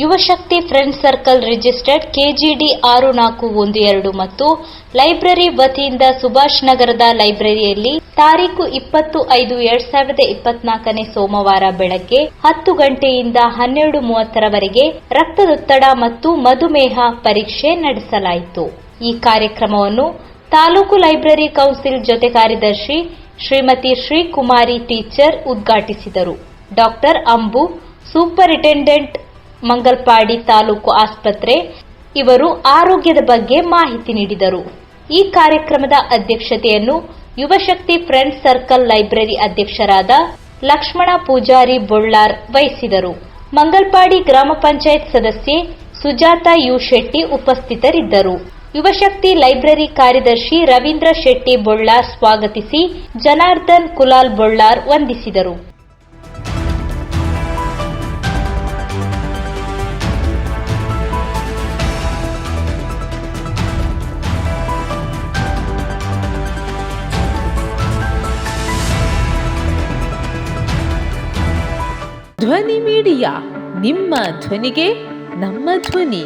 ಯುವಶಕ್ತಿ friends circle registered KGD 6412 ಮತ್ತು library ವತಿಯಿಂದ ಸುಭಾಷ್ ನಗರದ ಲೈಬ್ರರಿಯಲ್ಲಿ ತಾರೀಖು 20/5/2024 ಸೋಮವಾರ ಬೆಳಗ್ಗೆ 10 ಗಂಟೆಯಿಂದ 12:30 ರಕ್ತದೊತ್ತಡ ಮತ್ತು ಮಧುಮೇಹ ಪರೀಕ್ಷೆ ನಡೆಸಲಾಯಿತು. ಈ ಕಾರ್ಯಕ್ರಮವನ್ನು ತಾಲೂಕು ಲೈಬ್ರರಿ ಕೌನ್ಸಿಲ್ ಜೊತೆ ಕಾರ್ಯದರ್ಶಿ ಶ್ರೀಮತಿ ಶ್ರೀಕುಮಾರಿ ಟೀಚರ್ ಉದ್ಘಾಟಿಸಿದರು. ಡಾಕ್ಟರ್ ಅಂಬು, ಸೂಪರಿಂಟೆಂಡೆಂಟ್ ಮಂಗಲ್ಪಾಡಿ ತಾಲೂಕು ಆಸ್ಪತ್ರೆ ಇವರು ಆರೋಗ್ಯದ ಬಗ್ಗೆ ಮಾಹಿತಿ ನೀಡಿದರು. ಈ ಕಾರ್ಯಕ್ರಮದ ಅಧ್ಯಕ್ಷತೆಯನ್ನು ಯುವಶಕ್ತಿ ಫ್ರೆಂಡ್ಸ್ ಸರ್ಕಲ್ ಲೈಬ್ರರಿ ಅಧ್ಯಕ್ಷರಾದ ಲಕ್ಷ್ಮಣ ಪೂಜಾರಿ ಬೊಳ್ಳಾರ್ ವಹಿಸಿದರು. ಮಂಗಲ್ಪಾಡಿ ಗ್ರಾಮ ಪಂಚಾಯತ್ ಸದಸ್ಯೆ ಸುಜಾತಾ ಯು ಶೆಟ್ಟಿ ಉಪಸ್ಥಿತರಿದ್ದರು. ಯುವಶಕ್ತಿ ಲೈಬ್ರರಿ ಕಾರ್ಯದರ್ಶಿ ರವೀಂದ್ರ ಶೆಟ್ಟಿ ಬೊಳ್ಳಾರ್ ಸ್ವಾಗತಿಸಿ ಜನಾರ್ದನ್ ಕುಲಾಲ್ ಬೊಳ್ಳಾರ್ ವಂದಿಸಿದರು. ಧ್ವನಿ ಮೀಡಿಯಾ, ನಿಮ್ಮ ಧ್ವನಿಗೆ ನಮ್ಮ ಧ್ವನಿ.